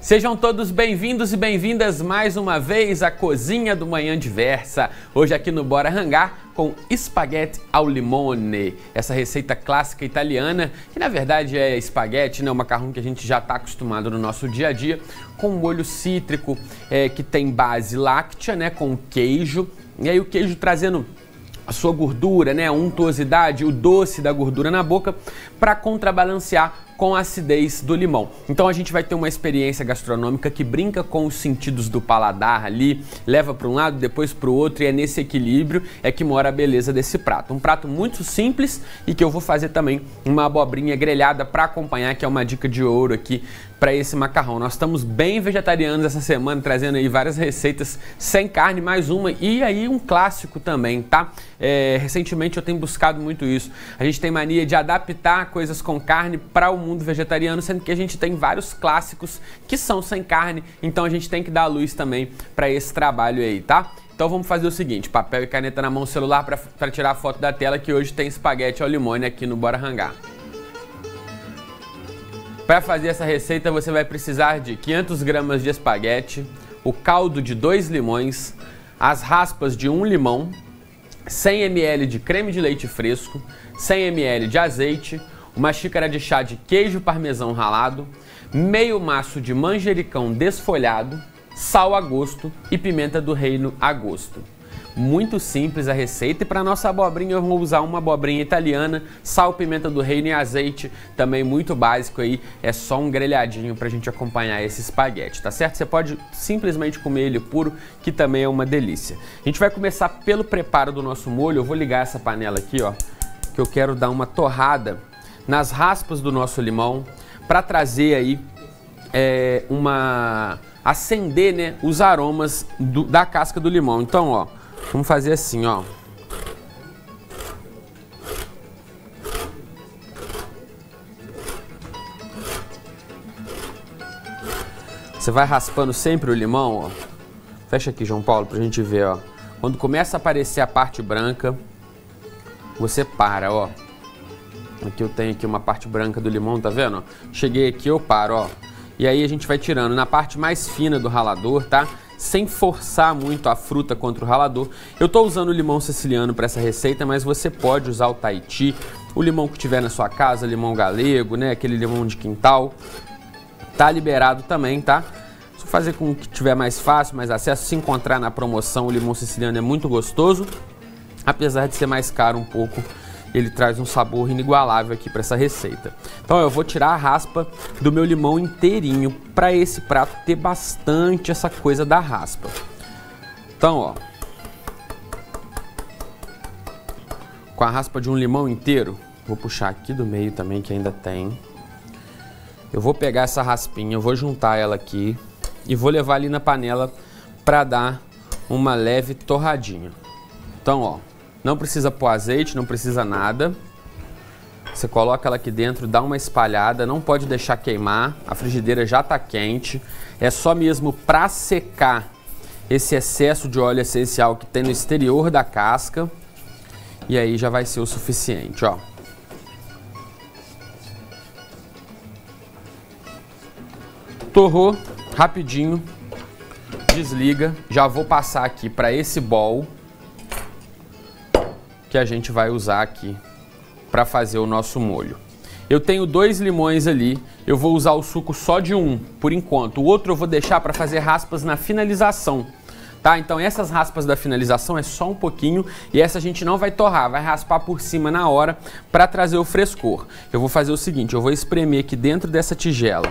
Sejam todos bem-vindos e bem-vindas mais uma vez à Cozinha do Manhã Diversa. Hoje aqui no Bora Rangar com espaguete ao limone. Essa receita clássica italiana, que na verdade é espaguete, né? O macarrão que a gente já está acostumado no nosso dia a dia, com molho cítrico que tem base láctea, né? Com queijo. E aí o queijo trazendo a sua gordura, né? A untuosidade, o doce da gordura na boca para contrabalancear com a acidez do limão. Então a gente vai ter uma experiência gastronômica que brinca com os sentidos do paladar ali, leva para um lado, depois para o outro, e é nesse equilíbrio que mora a beleza desse prato. Um prato muito simples e que eu vou fazer também uma abobrinha grelhada para acompanhar, que é uma dica de ouro aqui para esse macarrão. Nós estamos bem vegetarianos essa semana, trazendo aí várias receitas sem carne, mais uma, e aí um clássico também, tá? Recentemente eu tenho buscado muito isso. A gente tem mania de adaptar coisas com carne para o mundo vegetariano, sendo que a gente tem vários clássicos que são sem carne, então a gente tem que dar luz também para esse trabalho aí, tá? Então vamos fazer o seguinte, papel e caneta na mão, celular para tirar a foto da tela, que hoje tem espaguete ao limone aqui no Bora Rangar. Para fazer essa receita você vai precisar de 500 gramas de espaguete, o caldo de 2 limões, as raspas de 1 limão, 100 ml de creme de leite fresco, 100 ml de azeite, uma xícara de chá de queijo parmesão ralado, meio maço de manjericão desfolhado, sal a gosto e pimenta do reino a gosto. Muito simples a receita, e para nossa abobrinha eu vou usar uma abobrinha italiana, sal, pimenta do reino e azeite, também muito básico aí, é só um grelhadinho para a gente acompanhar esse espaguete, tá certo? Você pode simplesmente comer ele puro, que também é uma delícia. A gente vai começar pelo preparo do nosso molho. Eu vou ligar essa panela aqui, ó, que eu quero dar uma torrada nas raspas do nosso limão, para trazer aí acender, né, os aromas da casca do limão. Então, ó, vamos fazer assim, ó. Você vai raspando sempre o limão, ó. Fecha aqui, João Paulo, pra gente ver, ó. Quando começa a aparecer a parte branca, você para, ó. Aqui eu tenho aqui uma parte branca do limão, tá vendo? Cheguei aqui, eu paro, ó. E aí a gente vai tirando na parte mais fina do ralador, tá? Sem forçar muito a fruta contra o ralador. Eu tô usando o limão siciliano para essa receita, mas você pode usar o Tahiti, o limão que tiver na sua casa, limão galego, né? Aquele limão de quintal. Tá liberado também, tá? Só fazer com que tiver mais fácil, mais acesso. Se encontrar na promoção, o limão siciliano é muito gostoso. Apesar de ser mais caro um pouco, ele traz um sabor inigualável aqui para essa receita. Então eu vou tirar a raspa do meu limão inteirinho para esse prato ter bastante essa coisa da raspa. Então, ó, com a raspa de um limão inteiro, vou puxar aqui do meio também, que ainda tem. Eu vou pegar essa raspinha, eu vou juntar ela aqui e vou levar ali na panela para dar uma leve torradinha. Então, ó, não precisa pôr azeite, não precisa nada. Você coloca ela aqui dentro, dá uma espalhada, não pode deixar queimar, a frigideira já está quente. É só mesmo para secar esse excesso de óleo essencial que tem no exterior da casca. E aí já vai ser o suficiente, ó. Torrou, rapidinho, desliga. Já vou passar aqui para esse bowl que a gente vai usar aqui para fazer o nosso molho. Eu tenho 2 limões ali, eu vou usar o suco só de um, por enquanto. O outro eu vou deixar para fazer raspas na finalização, tá? Então essas raspas da finalização é só um pouquinho, e essa a gente não vai torrar, vai raspar por cima na hora para trazer o frescor. Eu vou fazer o seguinte, eu vou espremer aqui dentro dessa tigela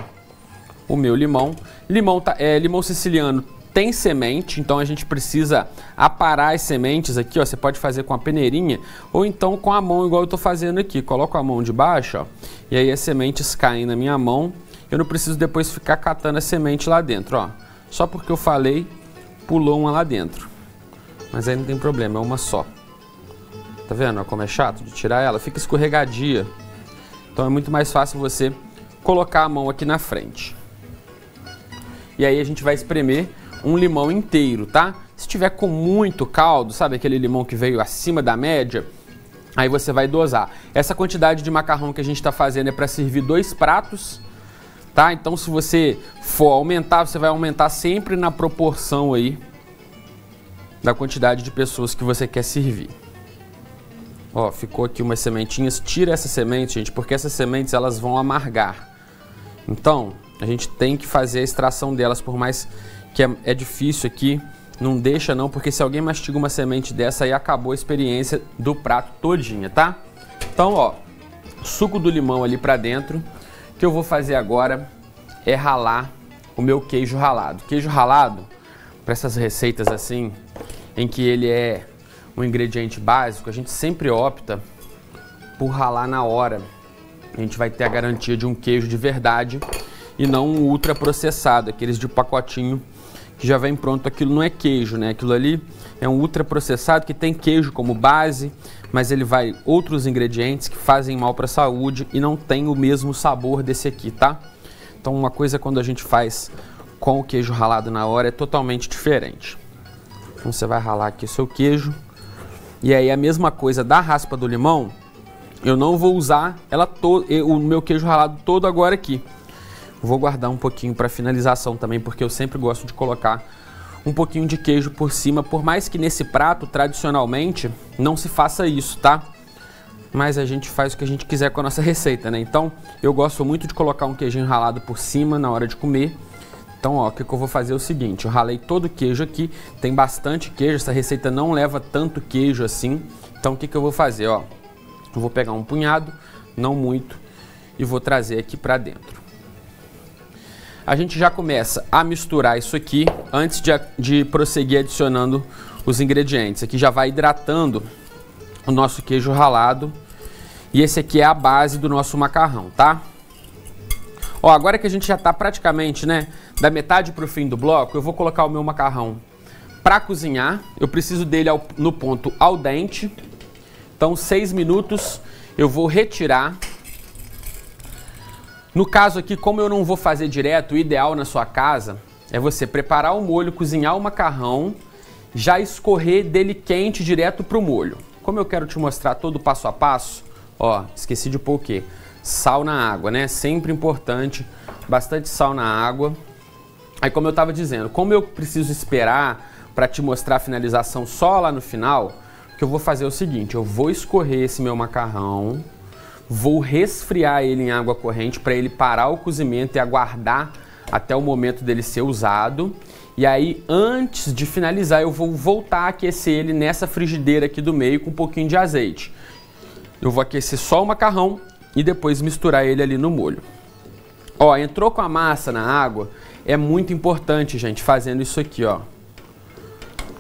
o meu limão. Limão siciliano tem semente, então a gente precisa aparar as sementes aqui, ó. Você pode fazer com a peneirinha ou então com a mão, igual eu tô fazendo aqui. Coloco a mão de baixo, ó, e aí as sementes caem na minha mão. Eu não preciso depois ficar catando a semente lá dentro, ó. Só porque eu falei, pulou uma lá dentro. Mas aí não tem problema, é uma só. Tá vendo, ó, como é chato de tirar ela? Fica escorregadia. Então é muito mais fácil você colocar a mão aqui na frente. E aí a gente vai espremer um limão inteiro, tá? Se tiver com muito caldo, sabe aquele limão que veio acima da média, aí você vai dosar. Essa quantidade de macarrão que a gente está fazendo é para servir 2 pratos tá? Então se você for aumentar, você vai aumentar sempre na proporção aí da quantidade de pessoas que você quer servir. Ó, ficou aqui umas sementinhas. Tira essa semente, gente, porque essas sementes elas vão amargar. Então, a gente tem que fazer a extração delas, por mais que é difícil aqui. Não deixa não, porque se alguém mastiga uma semente dessa, aí acabou a experiência do prato todinha, tá? Então, ó, suco do limão ali pra dentro. O que eu vou fazer agora é ralar o meu queijo ralado. Queijo ralado, para essas receitas assim, em que ele é um ingrediente básico, a gente sempre opta por ralar na hora. A gente vai ter a garantia de um queijo de verdade e não um ultra processado, aqueles de pacotinho que já vem pronto. Aquilo não é queijo, né? Aquilo ali é um ultra processado que tem queijo como base, mas ele vai outros ingredientes que fazem mal para a saúde e não tem o mesmo sabor desse aqui, tá? Então uma coisa quando a gente faz com o queijo ralado na hora é totalmente diferente. Então você vai ralar aqui o seu queijo. E aí a mesma coisa da raspa do limão, eu não vou usar ela o meu queijo ralado todo agora aqui. Vou guardar um pouquinho para finalização também, porque eu sempre gosto de colocar um pouquinho de queijo por cima, por mais que nesse prato, tradicionalmente, não se faça isso, tá? Mas a gente faz o que a gente quiser com a nossa receita, né? Então, eu gosto muito de colocar um queijinho ralado por cima na hora de comer. Então, ó, o que eu vou fazer é o seguinte, eu ralei todo o queijo aqui, tem bastante queijo, essa receita não leva tanto queijo assim. Então, o que eu vou fazer, ó? Eu vou pegar um punhado, não muito, e vou trazer aqui pra dentro. A gente já começa a misturar isso aqui antes de prosseguir adicionando os ingredientes. Aqui já vai hidratando o nosso queijo ralado. E esse aqui é a base do nosso macarrão, tá? Ó, agora que a gente já tá praticamente, né, da metade pro fim do bloco, eu vou colocar o meu macarrão para cozinhar. Eu preciso dele no ponto al dente. Então, 6 minutos eu vou retirar. No caso aqui, como eu não vou fazer direto, o ideal na sua casa é você preparar o molho, cozinhar o macarrão, já escorrer dele quente direto pro molho. Como eu quero te mostrar todo o passo a passo, ó, esqueci de pôr o quê? Sal na água, né? Sempre importante, bastante sal na água. Aí como eu tava dizendo, como eu preciso esperar para te mostrar a finalização só lá no final, o que eu vou fazer é o seguinte, eu vou escorrer esse meu macarrão, vou resfriar ele em água corrente para ele parar o cozimento e aguardar até o momento dele ser usado. E aí, antes de finalizar, eu vou voltar a aquecer ele nessa frigideira aqui do meio com um pouquinho de azeite. Eu vou aquecer só o macarrão e depois misturar ele ali no molho. Ó, entrou com a massa na água, é muito importante, gente, fazendo isso aqui, ó.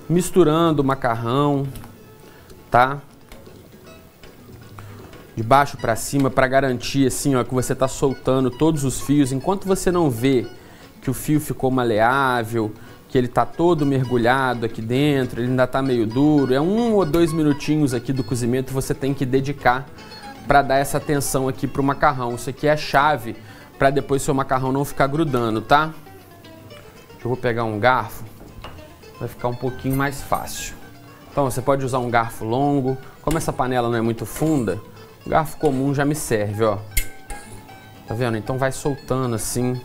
Misturando o macarrão, tá? De baixo para cima, para garantir assim, ó, que você tá soltando todos os fios. Enquanto você não vê que o fio ficou maleável, que ele tá todo mergulhado aqui dentro, ele ainda tá meio duro, é 1 ou 2 minutinhos aqui do cozimento você tem que dedicar para dar essa atenção aqui pro macarrão. Isso aqui é a chave para depois seu macarrão não ficar grudando, tá? Eu vou pegar um garfo, vai ficar um pouquinho mais fácil. Então você pode usar um garfo longo, como essa panela não é muito funda, o garfo comum já me serve, ó. Tá vendo? Então vai soltando assim.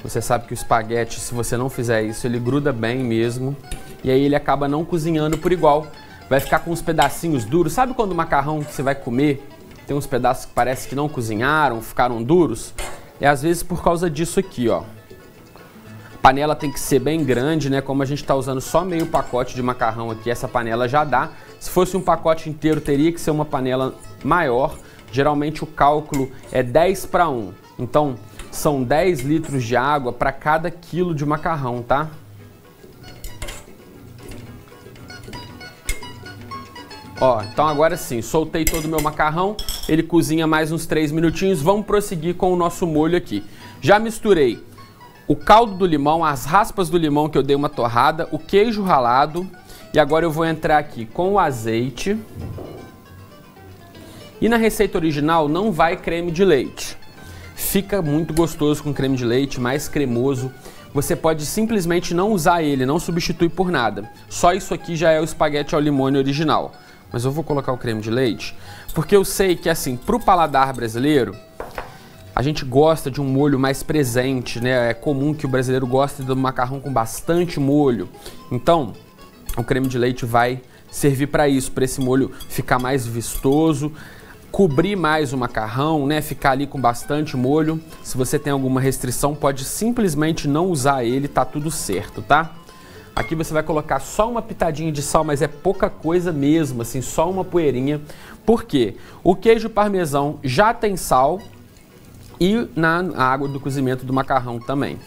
Você sabe que o espaguete, se você não fizer isso, ele gruda bem mesmo. E aí ele acaba não cozinhando por igual. Vai ficar com uns pedacinhos duros. Sabe quando o macarrão que você vai comer tem uns pedaços que parece que não cozinharam, ficaram duros? É às vezes por causa disso aqui, ó. A panela tem que ser bem grande, né? Como a gente tá usando só meio pacote de macarrão aqui, essa panela já dá. Se fosse um pacote inteiro, teria que ser uma panela maior. Geralmente o cálculo é 10 para 1. Então, são 10 litros de água para cada quilo de macarrão, tá? Ó, então agora sim, soltei todo o meu macarrão. Ele cozinha mais uns 3 minutinhos. Vamos prosseguir com o nosso molho aqui. Já misturei o caldo do limão, as raspas do limão que eu dei uma torrada, o queijo ralado. E agora eu vou entrar aqui com o azeite. E na receita original não vai creme de leite. Fica muito gostoso com creme de leite, mais cremoso. Você pode simplesmente não usar ele, não substitui por nada. Só isso aqui já é o espaguete ao limone original. Mas eu vou colocar o creme de leite, porque eu sei que assim, pro paladar brasileiro, a gente gosta de um molho mais presente, né? É comum que o brasileiro goste do macarrão com bastante molho. Então, o creme de leite vai servir para isso, para esse molho ficar mais vistoso, cobrir mais o macarrão, né? Ficar ali com bastante molho. Se você tem alguma restrição, pode simplesmente não usar ele, tá tudo certo, tá? Aqui você vai colocar só uma pitadinha de sal, mas é pouca coisa mesmo, assim, só uma poeirinha. Por quê? O queijo parmesão já tem sal e na água do cozimento do macarrão também.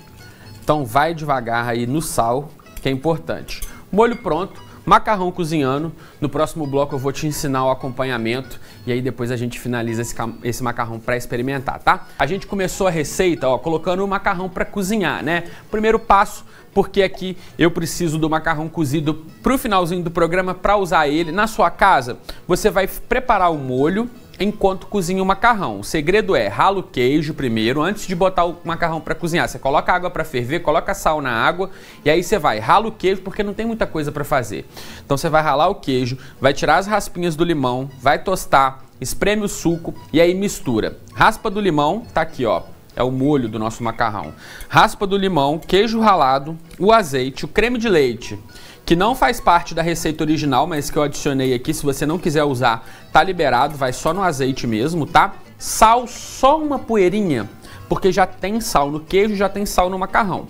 Então vai devagar aí no sal, que é importante. Molho pronto, macarrão cozinhando. No próximo bloco eu vou te ensinar o acompanhamento e aí depois a gente finaliza esse macarrão para experimentar, tá? A gente começou a receita, ó, colocando o macarrão para cozinhar, né? Primeiro passo, porque aqui eu preciso do macarrão cozido pro finalzinho do programa para usar ele. Na sua casa, você vai preparar o molho enquanto cozinha o macarrão. O segredo é rala o queijo primeiro, antes de botar o macarrão para cozinhar. Você coloca a água para ferver, coloca sal na água e aí você vai rala o queijo porque não tem muita coisa para fazer. Então você vai ralar o queijo, vai tirar as raspinhas do limão, vai tostar, espreme o suco e aí mistura. Raspa do limão, tá aqui ó, é o molho do nosso macarrão. Raspa do limão, queijo ralado, o azeite, o creme de leite, que não faz parte da receita original, mas que eu adicionei aqui. Se você não quiser usar, tá liberado, vai só no azeite mesmo, tá? Sal, só uma poeirinha, porque já tem sal no queijo, já tem sal no macarrão.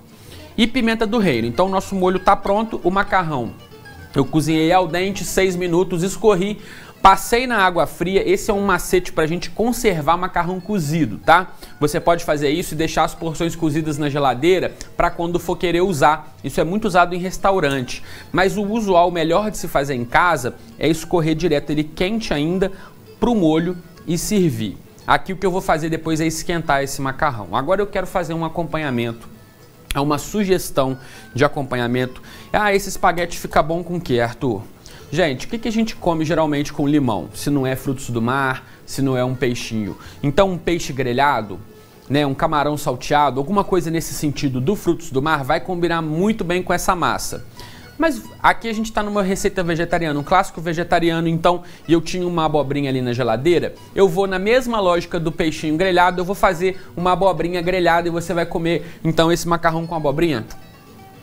E pimenta do reino. Então o nosso molho tá pronto, o macarrão eu cozinhei al dente, 6 minutos, escorri, passei na água fria. Esse é um macete pra gente conservar macarrão cozido, tá? Você pode fazer isso e deixar as porções cozidas na geladeira para quando for querer usar. Isso é muito usado em restaurante. Mas o usual, o melhor de se fazer em casa, é escorrer direto ele quente ainda pro molho e servir. Aqui o que eu vou fazer depois é esquentar esse macarrão. Agora eu quero fazer um acompanhamento. É uma sugestão de acompanhamento. Ah, esse espaguete fica bom com o quê, Arthur? Gente, o que a gente come geralmente com limão? Se não é frutos do mar, se não é um peixinho. Então um peixe grelhado, né, um camarão salteado, alguma coisa nesse sentido do frutos do mar vai combinar muito bem com essa massa. Mas aqui a gente está numa receita vegetariana, um clássico vegetariano, então, e eu tinha uma abobrinha ali na geladeira, eu vou na mesma lógica do peixinho grelhado, eu vou fazer uma abobrinha grelhada e você vai comer, então, esse macarrão com abobrinha.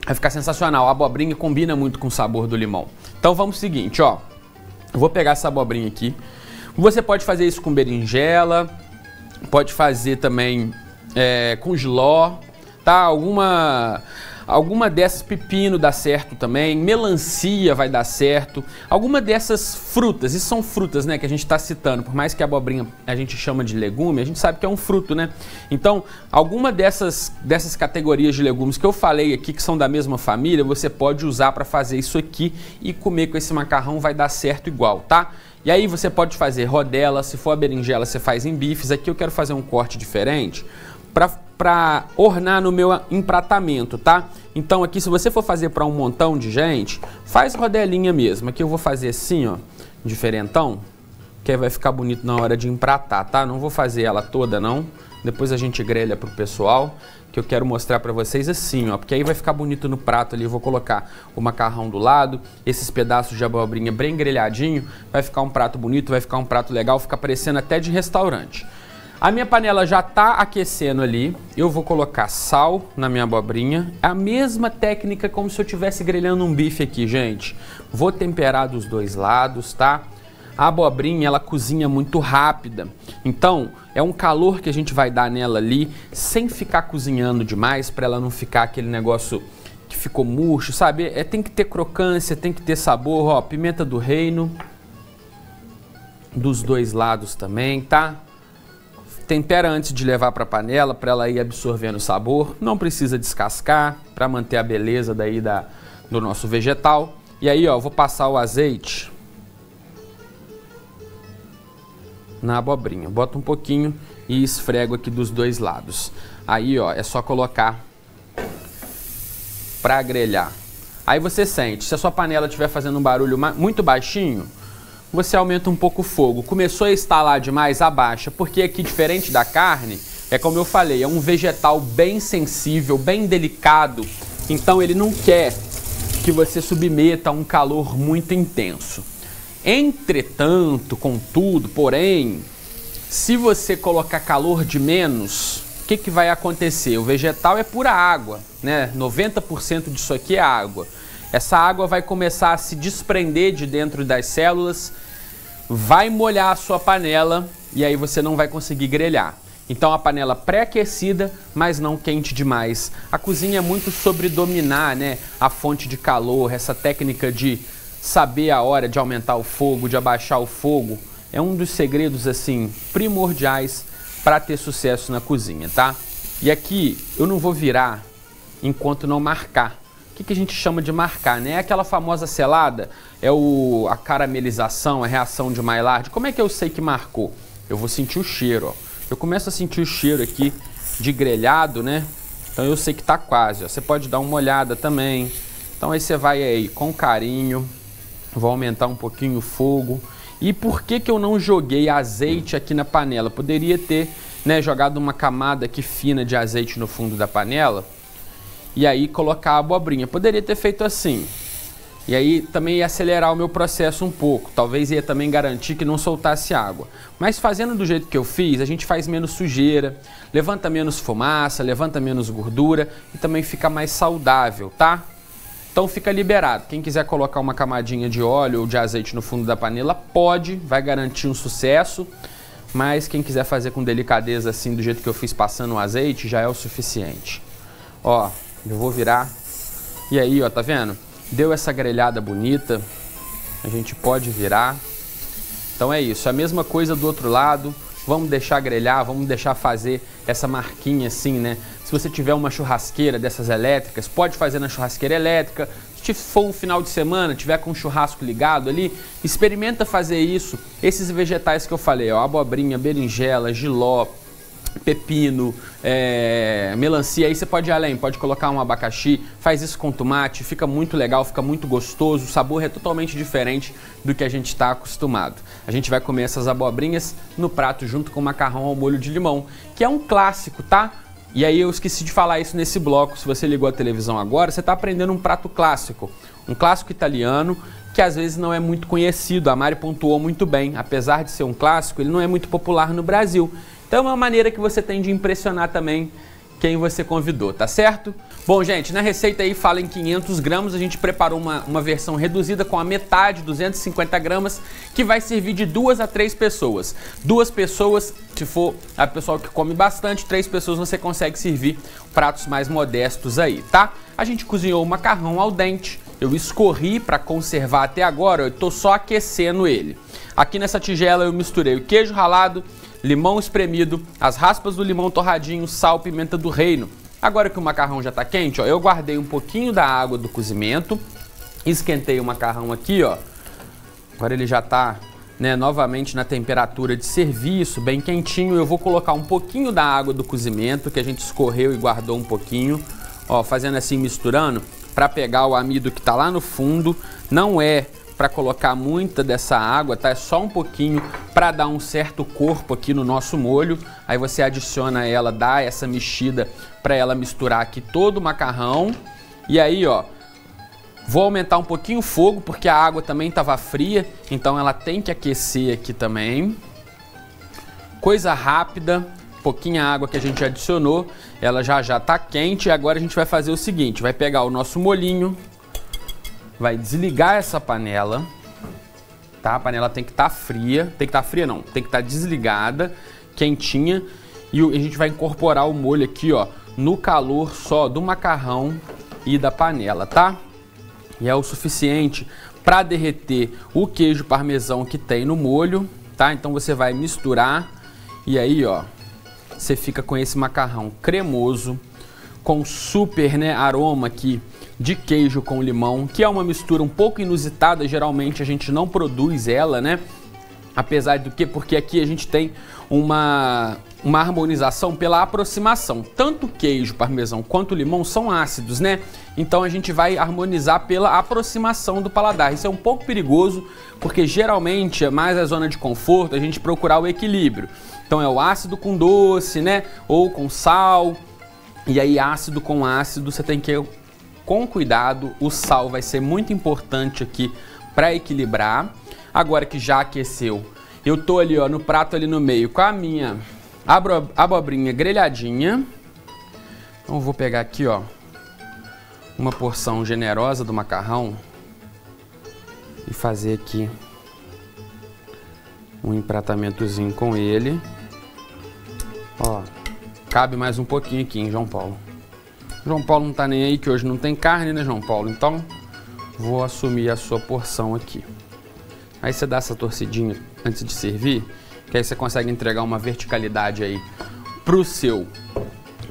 Vai ficar sensacional, a abobrinha combina muito com o sabor do limão. Então vamos ao seguinte, ó, eu vou pegar essa abobrinha aqui, você pode fazer isso com berinjela, pode fazer também com jiló, tá? Alguma dessas, pepino dá certo também, melancia vai dar certo, alguma dessas frutas, isso são frutas, né, que a gente está citando, por mais que a abobrinha a gente chama de legume, a gente sabe que é um fruto, né? Então, alguma dessas categorias de legumes que eu falei aqui, que são da mesma família, você pode usar para fazer isso aqui e comer com esse macarrão, vai dar certo igual, tá? E aí você pode fazer rodela, se for a berinjela você faz em bifes, aqui eu quero fazer um corte diferente, para ornar no meu empratamento, tá? Então aqui, se você for fazer para um montão de gente, faz rodelinha mesmo. Aqui eu vou fazer assim, ó, diferentão, que aí vai ficar bonito na hora de empratar, tá? Não vou fazer ela toda, não. Depois a gente grelha pro pessoal, que eu quero mostrar para vocês assim, ó, porque aí vai ficar bonito no prato ali. Eu vou colocar o macarrão do lado, esses pedaços de abobrinha bem grelhadinho, vai ficar um prato bonito, vai ficar um prato legal, fica parecendo até de restaurante. A minha panela já está aquecendo ali, eu vou colocar sal na minha abobrinha, a mesma técnica como se eu estivesse grelhando um bife aqui, gente. Vou temperar dos dois lados, tá? A abobrinha, ela cozinha muito rápida, então é um calor que a gente vai dar nela ali, sem ficar cozinhando demais, para ela não ficar aquele negócio que ficou murcho, sabe? Tem que ter crocância, tem que ter sabor, ó, pimenta do reino, dos dois lados também, tá? Tempera antes de levar para a panela, para ela ir absorvendo o sabor. Não precisa descascar, para manter a beleza daí do nosso vegetal. E aí, ó, vou passar o azeite na abobrinha. Boto um pouquinho e esfrego aqui dos dois lados. Aí, ó, é só colocar para grelhar. Aí você sente, se a sua panela estiver fazendo um barulho muito baixinho, você aumenta um pouco o fogo. Começou a estalar demais, abaixa, porque aqui, diferente da carne, é como eu falei, é um vegetal bem sensível, bem delicado, então ele não quer que você submeta a um calor muito intenso. Entretanto, contudo, porém, se você colocar calor de menos, o que vai acontecer? O vegetal é pura água, né? 90% disso aqui é água. Essa água vai começar a se desprender de dentro das células, vai molhar a sua panela e aí você não vai conseguir grelhar. Então a panela pré-aquecida, mas não quente demais. A cozinha é muito sobre dominar, né, a fonte de calor, essa técnica de saber a hora de aumentar o fogo, de abaixar o fogo. É um dos segredos assim primordiais para ter sucesso na cozinha, tá? E aqui eu não vou virar enquanto não marcar. O que a gente chama de marcar, né? É aquela famosa selada, é a caramelização, a reação de Maillard. Como é que eu sei que marcou? Eu vou sentir o cheiro, ó. Eu começo a sentir o cheiro aqui de grelhado, né? Então eu sei que tá quase, ó. Você pode dar uma olhada também. Então aí você vai aí com carinho, vou aumentar um pouquinho o fogo. E por que eu não joguei azeite aqui na panela? Poderia ter, né, jogado uma camada aqui fina de azeite no fundo da panela e aí colocar a abobrinha. Poderia ter feito assim. E aí também ia acelerar o meu processo um pouco. Talvez ia também garantir que não soltasse água. Mas fazendo do jeito que eu fiz, a gente faz menos sujeira, levanta menos fumaça, levanta menos gordura e também fica mais saudável, tá? Então fica liberado. Quem quiser colocar uma camadinha de óleo ou de azeite no fundo da panela, pode, vai garantir um sucesso. Mas quem quiser fazer com delicadeza assim, do jeito que eu fiz passando o azeite, já é o suficiente. Ó, eu vou virar. E aí, ó, tá vendo? Deu essa grelhada bonita. A gente pode virar. Então é isso, a mesma coisa do outro lado. Vamos deixar grelhar, vamos deixar fazer essa marquinha assim, né? Se você tiver uma churrasqueira dessas elétricas, pode fazer na churrasqueira elétrica. Se for um final de semana, tiver com o churrasco ligado ali, experimenta fazer isso. Esses vegetais que eu falei, ó, abobrinha, berinjela, jiló, pepino, melancia, aí você pode ir além, pode colocar um abacaxi, faz isso com tomate, fica muito legal, fica muito gostoso, o sabor é totalmente diferente do que a gente está acostumado. A gente vai comer essas abobrinhas no prato junto com macarrão ao molho de limão, que é um clássico, tá? E aí eu esqueci de falar isso nesse bloco, se você ligou a televisão agora, você está aprendendo um prato clássico, um clássico italiano, que às vezes não é muito conhecido, a Mari pontuou muito bem, apesar de ser um clássico, ele não é muito popular no Brasil. Então é uma maneira que você tem de impressionar também quem você convidou, tá certo? Bom, gente, na receita aí fala em 500 gramas, a gente preparou uma versão reduzida com a metade, 250 gramas, que vai servir de 2 a 3 pessoas. 2 pessoas, se for a pessoa que come bastante, 3 pessoas você consegue servir pratos mais modestos aí, tá? A gente cozinhou o macarrão al dente, eu escorri para conservar até agora, eu tô só aquecendo ele. Aqui nessa tigela eu misturei o queijo ralado, limão espremido, as raspas do limão torradinho, sal, pimenta do reino. Agora que o macarrão já está quente, ó, eu guardei um pouquinho da água do cozimento, esquentei o macarrão aqui, ó. Agora ele já está, né, novamente na temperatura de serviço, bem quentinho. Eu vou colocar um pouquinho da água do cozimento, que a gente escorreu e guardou um pouquinho, ó, fazendo assim, misturando, para pegar o amido que está lá no fundo. Não é para colocar muita dessa água, tá? É só um pouquinho para dar um certo corpo aqui no nosso molho. Aí você adiciona ela, dá essa mexida para ela misturar aqui todo o macarrão. E aí, ó, vou aumentar um pouquinho o fogo porque a água também estava fria, então ela tem que aquecer aqui também. Coisa rápida, pouquinha água que a gente adicionou, ela já tá quente. E agora a gente vai fazer o seguinte, vai pegar o nosso molhinho, vai desligar essa panela, tá? A panela tem que estar fria, tem que estar fria não, tem que estar desligada, quentinha, e a gente vai incorporar o molho aqui, ó, no calor só do macarrão e da panela, tá? E é o suficiente para derreter o queijo parmesão que tem no molho, tá? Então você vai misturar e aí, ó, você fica com esse macarrão cremoso, com super, né, aroma aqui de queijo com limão, que é uma mistura um pouco inusitada, geralmente a gente não produz ela, né? Apesar do que, porque aqui a gente tem uma harmonização pela aproximação. Tanto o queijo parmesão quanto o limão são ácidos, né? Então a gente vai harmonizar pela aproximação do paladar. Isso é um pouco perigoso, porque geralmente é mais a zona de conforto a gente procurar o equilíbrio. Então é o ácido com doce, né? Ou com sal. E aí ácido com ácido você tem que ir com cuidado. O sal vai ser muito importante aqui para equilibrar. Agora que já aqueceu, Eu tô ali, ó, no prato ali no meio com a minha abobrinha grelhadinha. Então eu vou pegar aqui, ó, uma porção generosa do macarrão e fazer aqui um empratamentozinho com ele. Ó, cabe mais um pouquinho aqui, hein, João Paulo? João Paulo não tá nem aí que hoje não tem carne, né, João Paulo? Então vou assumir a sua porção aqui. Aí você dá essa torcidinha antes de servir, que aí você consegue entregar uma verticalidade aí pro seu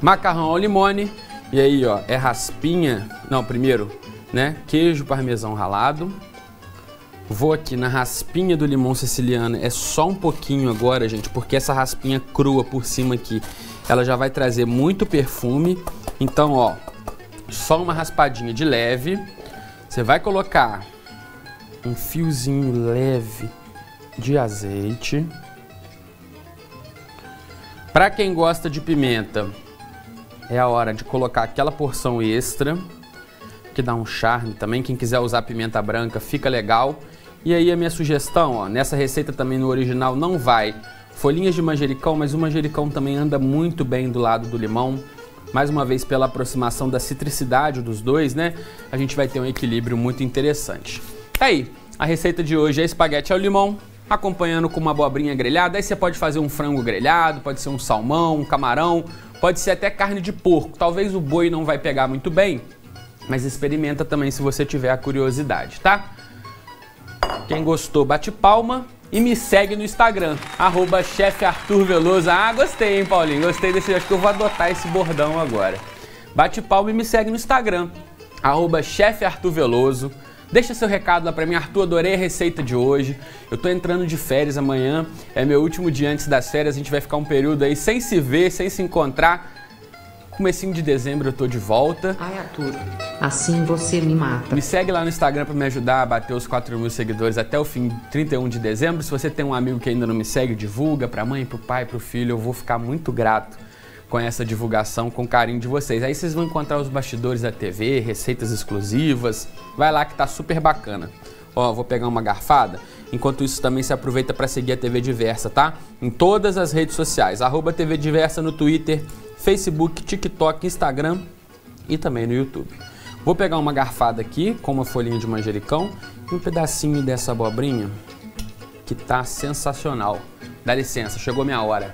macarrão ao limone. E aí, ó, é raspinha, não, primeiro, né, queijo parmesão ralado. Vou aqui na raspinha do limão siciliano, é só um pouquinho agora, gente, porque essa raspinha crua por cima aqui, ela já vai trazer muito perfume. Então, ó, só uma raspadinha de leve. Você vai colocar um fiozinho leve de azeite. Para quem gosta de pimenta, é a hora de colocar aquela porção extra, que dá um charme também. Quem quiser usar pimenta branca, fica legal. E aí a minha sugestão, ó, nessa receita também no original não vai folhinhas de manjericão, mas o manjericão também anda muito bem do lado do limão. Mais uma vez, pela aproximação da citricidade dos dois, né? A gente vai ter um equilíbrio muito interessante. Tá aí, a receita de hoje é espaguete ao limão, acompanhando com uma abobrinha grelhada. Aí você pode fazer um frango grelhado, pode ser um salmão, um camarão, pode ser até carne de porco. Talvez o boi não vai pegar muito bem, mas experimenta também se você tiver a curiosidade, tá? Quem gostou, bate palma e me segue no Instagram, @chefarturveloso. Ah, gostei, hein, Paulinho? Gostei desse, acho que eu vou adotar esse bordão agora. Bate palma e me segue no Instagram, @chefarturveloso. Deixa seu recado lá pra mim. Arthur, adorei a receita de hoje. Eu tô entrando de férias amanhã, é meu último dia antes das férias. A gente vai ficar um período aí sem se ver, sem se encontrar. Comecinho de dezembro eu tô de volta. Ai, Arthur, assim você me mata. Me segue lá no Instagram pra me ajudar a bater os 4.000 seguidores até o fim, 31 de dezembro. Se você tem um amigo que ainda não me segue, divulga pra mãe, pro pai, pro filho. Eu vou ficar muito grato com essa divulgação, com o carinho de vocês. Aí vocês vão encontrar os bastidores da TV, receitas exclusivas. Vai lá que tá super bacana. Ó, vou pegar uma garfada. Enquanto isso, também se aproveita para seguir a TV Diversa, tá? Em todas as redes sociais. @TV Diversa no Twitter, Facebook, TikTok, Instagram e também no YouTube. Vou pegar uma garfada aqui com uma folhinha de manjericão e um pedacinho dessa abobrinha que tá sensacional. Dá licença, chegou minha hora.